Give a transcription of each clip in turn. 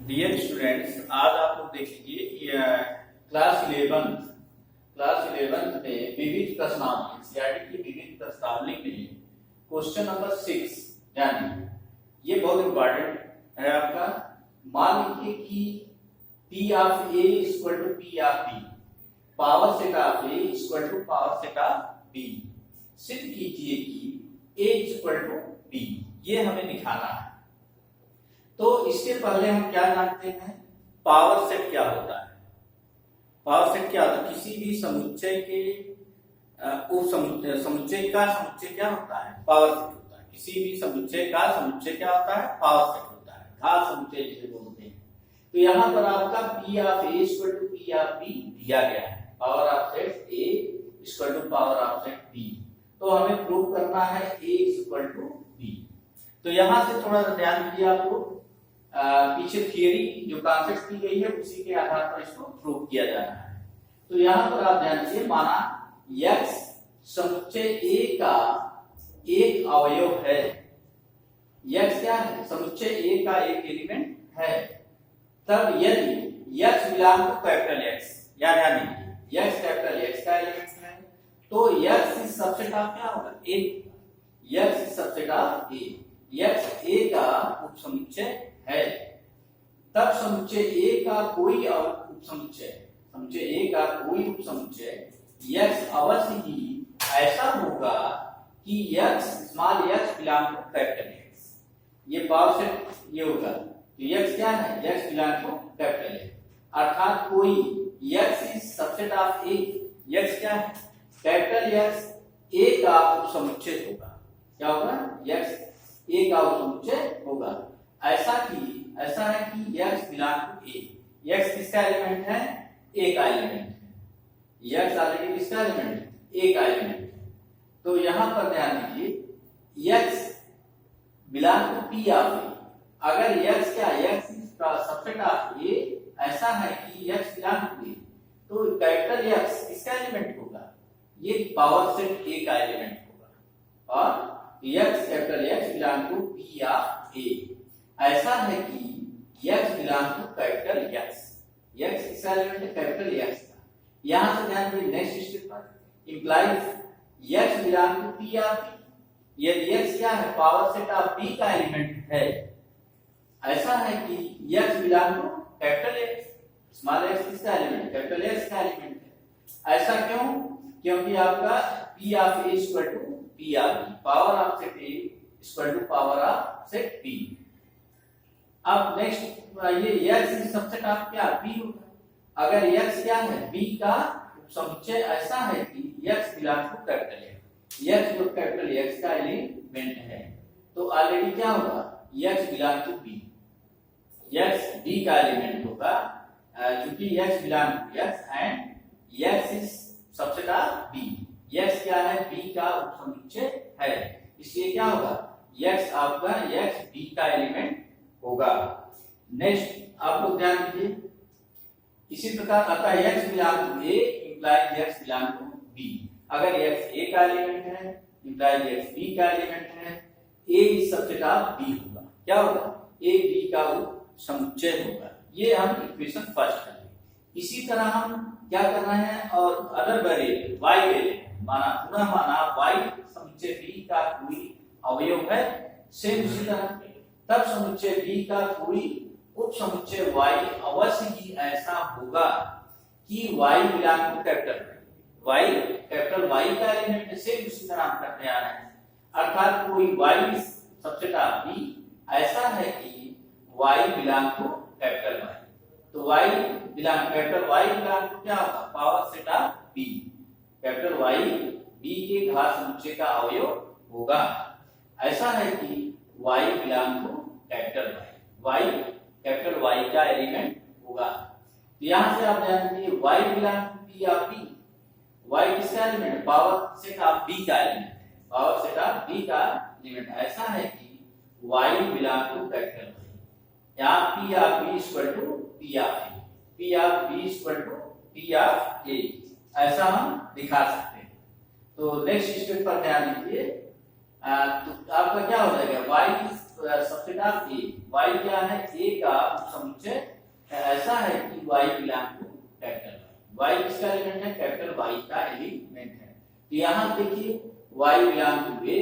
Dear students, आज आप लोग देखेंगे क्लास 11 में विविध प्रश्नावली सीआरटी की विविध प्रश्नावली में क्वेश्चन नंबर 6 यानी ये बहुत इंपॉर्टेंट है आपका। मान लीजिए कि P of A equal to P of B, power set of A equal to power set of B। सिद्ध कीजिए कि A इक्वल टू B, ये हमें दिखाना है। तो इसके पहले हम क्या जानते हैं, पावर सेट क्या होता है। पावर सेट क्या होता है, किसी भी समुच्चय के समुच्चय का समुच्चय क्या होता है, पावर सेट होता है। किसी भी समुच्चय का समुच्चय क्या होता है, पावर सेट होता है, घात समुच्चय जिसे बोलते हैं। तो यहाँ पर आपका P of A equal to P of B दिया गया है, power of set A equal to power of set B। तो हमें प्रूव करना है A इक्वल टू B। तो यहाँ से थोड़ा ध्यान दीजिए, आपको पीछे थियरी जो कॉन्सेप्ट की गई है उसी के आधार पर इसको प्रूव किया जाना है। तो यहाँ पर आप ध्यान दीजिए, माना x समुच्चय A का एक अवयव है। x क्या है, समुच्चय A का एक एलिमेंट है। तब यदि x belong to capital X, यानी x कैपिटल X का एलिमेंट है, तो x इज सबसेट ऑफ क्या होगा, A। x is subset of A, x A का उपसमुच्चय है। तब समुच्चय A का कोई उपसमुच्चय, समुच्चय A का कोई उपसमुच्चय x अवश्य ही ऐसा होगा कि x small x belong to capital X। ये पावर सेट ये होगा, तो x क्या है, x belong to capital X, अर्थात कोई x is subset of A। x क्या है, कैपिटल X A का उपसमुच्चय होगा। क्या होगा, x A का उपसमुच्चय होगा। ऐसा है कि x belong to A। x किसका एलिमेंट है, A का एलिमेंट है। x ऑलरेडी किसका एलिमेंट है, A का एलिमेंट है। तो यहां पर ध्यान दीजिए, x belong to P of A। अगर x क्या, x सबसेट ऑफ A ऐसा है कि x बिलोंग टू A, तो कैपिटल X किसका एलिमेंट होगा, ये पावर सेट A का एलिमेंट होगा। और x capital X belong to P of A ऐसा है कि x belong to capital X। x किसका एलिमेंट है, कैपिटल X का। यहां से ध्यान दीजिए, नेक्स्ट स्टेप पर implies x belong to P of B। यदि x क्या है, पावर सेट ऑफ B का एलिमेंट है, ऐसा है कि x belong to capital X, small x किसका एलिमेंट, कैपिटल X का एलिमेंट है। ऐसा क्यों, क्योंकि आपका P of A equal to P of B, power of set A equal to power of set B। अब नेक्स्ट ये x इज सबसेट ऑफ क्या, B होगा। अगर x क्या है, B का समुच्चय ऐसा है कि x belong to capital X, x जो कैपिटल X का एलिमेंट है, तो ऑलरेडी क्या होगा, x belong to B, x B का एलिमेंट होगा। क्योंकि x belong to X and x is subset of B। x क्या है, B का उपसमुच्चय है, इसलिए क्या होगा, x आपका x B का एलिमेंट होगा। नेक्स्ट आप लोग ध्यान दीजिए, इसी प्रकार अतः x belong to A implies x belong to B। अगर x A का एलिमेंट है इंप्लाइज x B का एलिमेंट है, A is subset of B होगा। क्या होगा, A B का समुच्चय होगा। ये हम इक्वेशन फर्स्ट करेंगे। इसी तरह हम क्या करना है, और अदर वेरिएबल y ले लेते हैं। माना y समुच्चय B का कोई अवयव है, सेम उसी तरह तब समुच्चय B का कोई उपसमुच्चय y अवश्य ही ऐसा होगा कि y belong to capital y, capital Y का एलिमेंट से उसी तरह हम करते आ रहे हैं। अर्थात कोई y सबसेट ऑफ B ऐसा है कि y belong to capital Y। तो y belong capital Y belong to क्या होगा, power set of B। Capital Y B के घात समुच्चय का अवयव होगा। ऐसा है कि y belong to capital Y, y capital Y का एलिमेंट होगा। तो यहां से आप ध्यान दीजिए, y belong to P of B, y किसका element, power set of B का element, power set of B का एलिमेंट। ऐसा है कि y belong to capital Y, यहां P of B equal to P of A, P of B equal to P of A, ऐसा हम दिखा सकते हैं। तो नेक्स्ट स्टेप पर ध्यान दीजिए, तो आपका क्या हो जाएगा, y subset of A, y क्या है, a का समुच्चय ऐसा है कि y belong to capital y, किसका एलिमेंट है, कैपिटल Y का एलिमेंट है। तो यहाँ देखिए y बिलोंग टू a,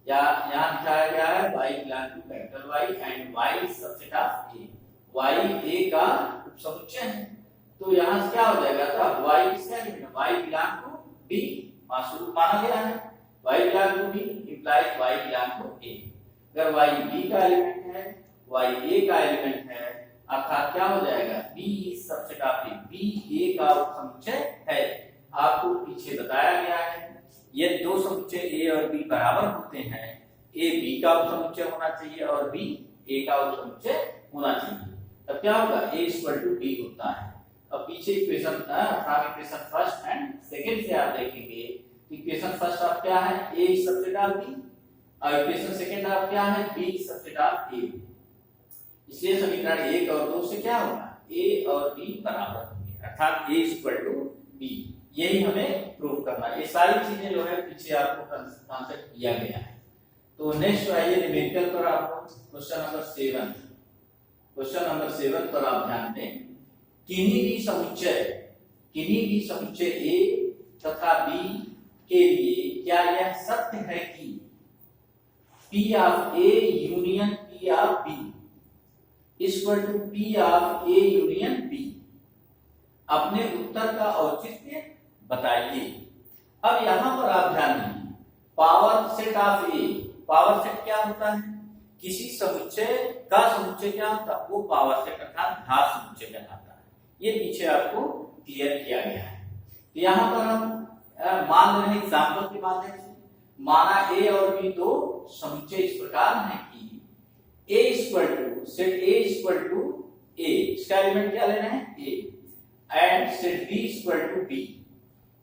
या यहाँ दिखाया गया है y belong to capital Y and y subset of a, y a का उपसमुच्चय है। तो यहाँ से क्या हो जाएगा, तो y किसका एलिमेंट है, y बिलोंग टू b, शुरू माना गया है y belong to b implies y belong to a। अगर y b का एलिमेंट है, y a का एलिमेंट है, अर्थात क्या हो जाएगा, b is subset of a, b a का उपसमुच्चय है। आपको पीछे बताया गया है ये दो समुच्चय a और b बराबर होते हैं, a b का उपसमुच्चय होना चाहिए और b a का उपसमुच्चय होना चाहिए, तब क्या होगा, a इक्वल टू b होता है। अब पीछे equation equation first and second से आप देखेंगे, इक्वेशन फर्स्ट आप क्या है, a is subset of b, और इक्वेशन सेकंड आप क्या है, b is subset of a। इसलिए समीकरण 1 और 2 से क्या होगा, a और b बराबर होंगे, अर्थात a इक्वल टू b। यही हमें प्रूव करना है। ये सारी चीजें जो है पीछे आपको कॉन्सेप्ट दिया गया है। तो नेक्स्ट आइए न्यूमेरिकल पर, आपको क्वेश्चन नंबर 7 पर आप ध्यान दें। किन्हीं भी समुच्चय a तथा b के लिए क्या यह सत्य है कि p of a union p of b equal to p of a union b। अपने उत्तर का औचित्य बताइए। अब यहां पर आप ध्यान दीजिए, power set of a, power set क्या होता है, किसी समुच्चय का समुच्चय क्या होता है, वो पावर सेट अर्थात घात समुच्चय कहलाता है। ये पीछे आपको क्लियर किया गया है। तो यहाँ पर हम मान रहे हैं एग्जाम्पल के माध्यम से, माना a और b दो समुच्चय इस प्रकार है कि a equal to set a equal to a, इसका एलिमेंट क्या लेना है, a, and set b equal to b,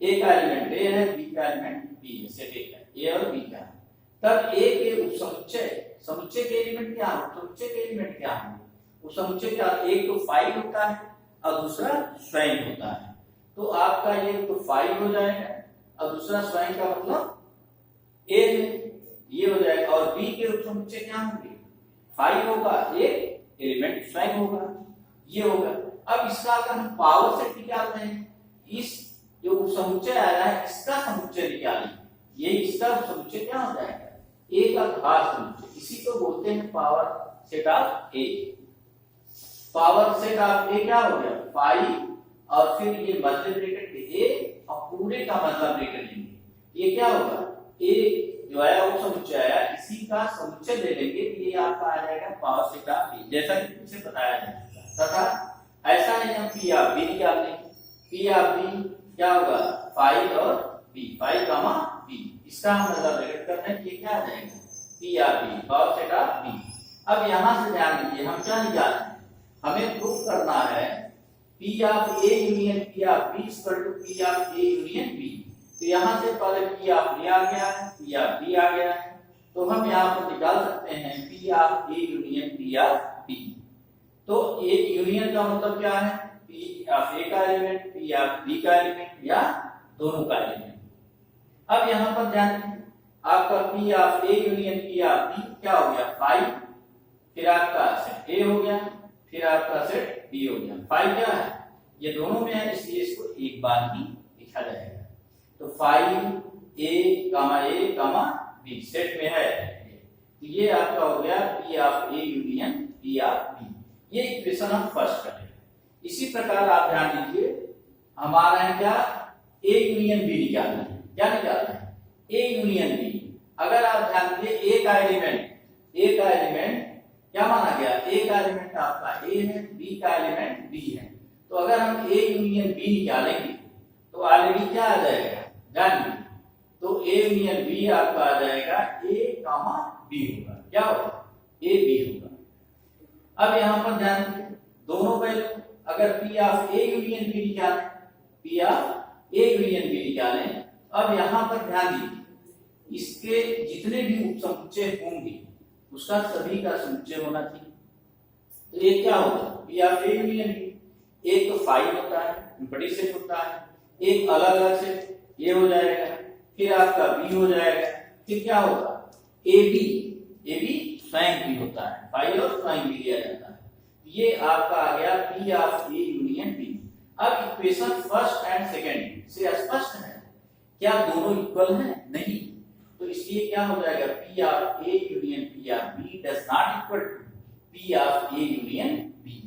a का एलिमेंट a है, b का एलिमेंट b है, सेट a का, a और b का। तब a के समुच्चय के एलिमेंट क्या है, समुच्चय के एलिमेंट क्या है, उस समुच्चय का एक तो 5 होता है और दूसरा स्वयं होता है। तो आपका ये तो 5 हो जाएगा और दूसरा स्वयं का मतलब a है, ये हो जाएगा। और b के उपसमुच्चय क्या होंगे, 5 होगा, एक एलिमेंट स्वयं होगा, ये होगा। अब इसका अगर हम पावर सेट निकालते हैं, इस जो समुच्चय आया है इसका समुच्चय निकालें, ये इसका समुच्चय क्या हो जाएगा, a का घात समुच्चय, इसी को बोलते हैं power set of a। Power set of a क्या हो गया, 5 और फिर ये मध्य ब्रैकेट a और पूरे का मध्य ब्रैकेट लेंगे, ये क्या होगा, a जो आया वो समुच्चय आया, इसी का समुच्चय ले लेंगे, ये आपका आ जाएगा पावर सेट ऑफ a, जैसा कि पीछे बताया गया तथा ऐसा नहीं हम p ऑफ b निकाल लेंगे, p ऑफ b क्या होगा, 5 और b, 5 कामा b, इसका हम मतलब ब्रैकेट करते हैं, ये क्या आ जाएगा, p of b, power set of b। अब यहां से ध्यान दीजिए, हम क्या निकाल रहे हैं, हमें प्रूफ करना है p of a union p of b equal to p of a union b। तो यहां से पहले p ऑफ a आ गया है, p ऑफ b आ गया है, तो हम यहां पर निकाल सकते हैं p of a union p of b। तो a यूनियन का मतलब क्या है, p ऑफ a का एलिमेंट, p ऑफ b का एलिमेंट या दोनों का एलिमेंट। अब यहां पर ध्यान दीजिए, आपका p of a union p of b क्या हो गया, 5, फिर आपका सेट a हो गया, फिर आपका सेट b हो गया। 5 क्या है, ये दोनों में है, इसलिए इसको एक बार ही लिखा जाएगा। तो 5a, b सेट में है, तो ये आपका हो गया p of a union p of b। ये इक्वेशन हम फर्स्ट करेंगे। इसी प्रकार आप ध्यान दीजिए, हमारा है क्या, a यूनियन b निकालना है, क्या निकालना है, a यूनियन b। अगर आप ध्यान दीजिए a का एलिमेंट क्या माना गया, a का एलिमेंट आपका a है, b का एलिमेंट b है। तो अगर हम a यूनियन b निकालेंगे तो ऑलरेडी क्या आ जाएगा, जानिए, तो a यूनियन b आपका आ जाएगा a, b होगा, क्या होगा, a b होगा। अब यहां पर ध्यान दीजिए, दोनों वैल्यू अगर p of a union b निकालें, अब यहां पर ध्यान दीजिए, इसके जितने भी उपसमुच्चय होंगे उसका सभी का समुच्चय होना चाहिए। तो ये क्या होगा, p of a union b, एक तो 5 होता है, बड़ी सेट होता है, एक अलग अलग सेट, ये हो जाएगा, फिर आपका b हो जाएगा, फिर क्या होगा, ab स्वयं भी होता है, फाई और स्वयं भी लिया जाता है। ये आपका आ गया P of A union B। अब इक्वेशन फर्स्ट एंड सेकंड से स्पष्ट है, क्या दोनों इक्वल हैं? नहीं, तो इसलिए क्या हो जाएगा, P of A union P of B does not equal to P of A union B।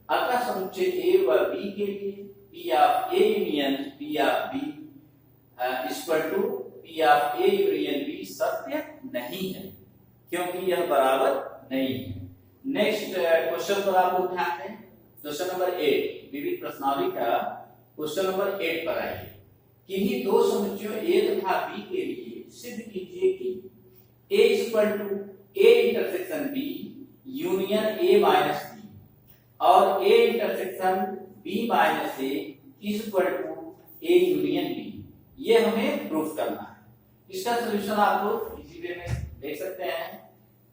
अतः समुच्चय A व B के लिए P of A union P of B equal to P of A union B सत्य नहीं है, क्योंकि यह बराबर नहीं है। नेक्स्ट क्वेश्चन पर आप लोग ध्यान दें, क्वेश्चन नंबर 8 विविध प्रश्नावली का क्वेश्चन नंबर 8 पर आइए। किन्हीं दो समुच्चयों A तथा B के लिए सिद्ध कीजिए कि A equal to A intersection B union A minus B और A intersection B minus A equal to A union B। ये हमें प्रूफ करना है। इसका सॉल्यूशन आप लोग इसी वे में देख सकते हैं।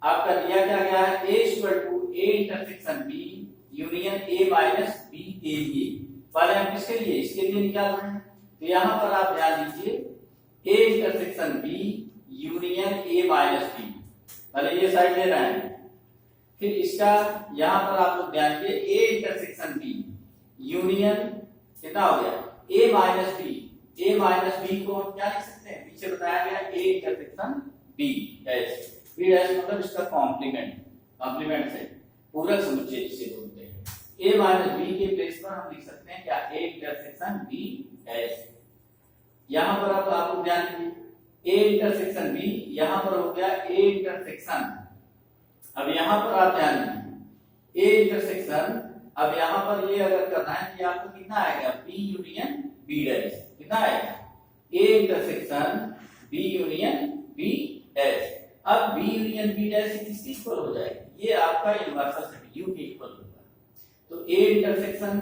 आपका दिया क्या गया है, A equal to A intersection B union A minus B के लिए। पहले हम किसके लिए, इसके लिए निकाल रहे हैं। तो यहाँ पर आप ध्यान दीजिए, A intersection B union A minus B, पहले ये साइड ले रहे हैं। फिर इसका यहाँ पर आप लोग ध्यान दीजिए, A इंटरसेक्शन B यूनियन कितना हो गया, A minus B। A minus B को हम क्या लिख सकते हैं, पीछे बताया गया A intersection B dash. B dash मतलब इसका कॉम्प्लीमेंट से पूरक समुच्चय जिसे बोलते हैं। A माइनस B के प्लेस पर हम लिख सकते हैं क्या, A इंटरसेक्शन B डैश। यहाँ पर अब आप लोग ध्यान दीजिए, A इंटरसेक्शन B यहाँ पर हो गया A इंटरसेक्शन। अब यहाँ पर आप ध्यान दीजिए, A इंटरसेक्शन, अब यहाँ पर ये अगर करना है कि आपको कितना आएगा, B यूनियन B डैश। कितना आएगा, A intersection B union B dash. अब B यूनियन B डैश किसके इक्वल हो जाएगी, ये आपका इनवर्स सेट U के इक्वल होगा। तो A intersection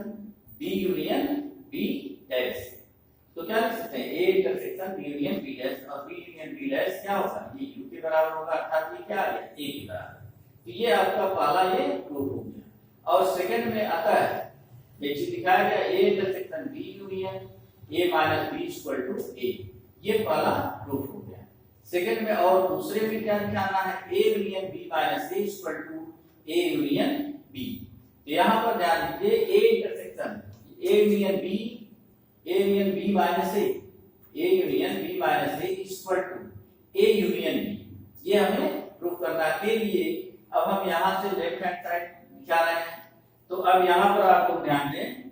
B union B dash, तो क्या लिख सकते हैं, A intersection B union B dash, और B यूनियन B डैश क्या होगा, ये U के बराबर होगा, अर्थात ये क्या आ गया, A के बराबर। तो ये आपका पहला ये प्रूफ हो गया। और सेकंड में आता है, ये चीज दिखाया गया, A intersection B union A minus B equal to A, ये पहला प्रूफ हो गया। सेकंड में और दूसरे में क्या निकालना है, A union B minus A equal to A union B। तो यहाँ पर ध्यान दीजिए, A intersection A union B minus A union B minus A equal to A union B, ये हमें प्रूफ करना के लिए अब हम यहाँ से लेफ्ट हैंड साइड निकाल रहे हैं। तो अब यहाँ पर आप लोग ध्यान दें,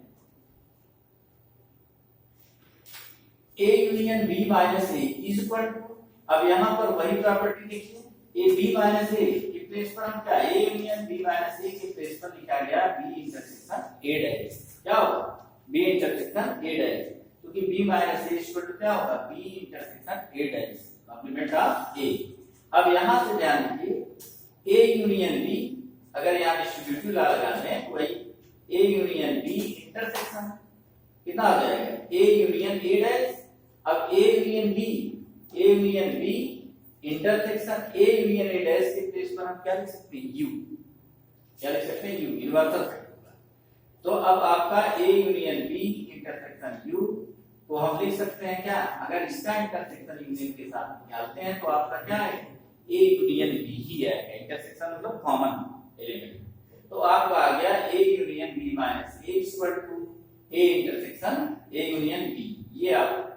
A union B minus A is equal to, अब यहाँ पर वही प्रॉपर्टी देखिए, A B माइनस A के प्लेस पर हम क्या, A union B minus A के प्लेस पर लिखा गया B इंटरसेक्शन A डैश। क्या होगा, B इंटरसेक्शन A डैश, क्योंकि B minus A equal to क्या होगा, B intersection A dash, complement of A। अब यहाँ से ध्यान दीजिए, A यूनियन B, अगर यहाँ डिस्ट्रीब्यूटिव लॉ लगाते हैं तो वही A यूनियन B इंटरसेक्शन कितना आ जाएगा, A यूनियन A डैश। अब A union B intersection A union A dash के प्लेस पर हम क्या लिख सकते हैं, U, क्या लिख सकते हैं, U यूनिवर्सल सेट होगा। तो अब आपका A union B intersection U को हम लिख सकते हैं क्या, अगर इसका इंटरसेक्शन यूनियन के साथ निकालते हैं तो आपका क्या है, A यूनियन B ही आएगा, इंटरसेक्शन मतलब कॉमन एलिमेंट। तो आपका आ गया A union B minus A equal to A intersection A union B, ये आप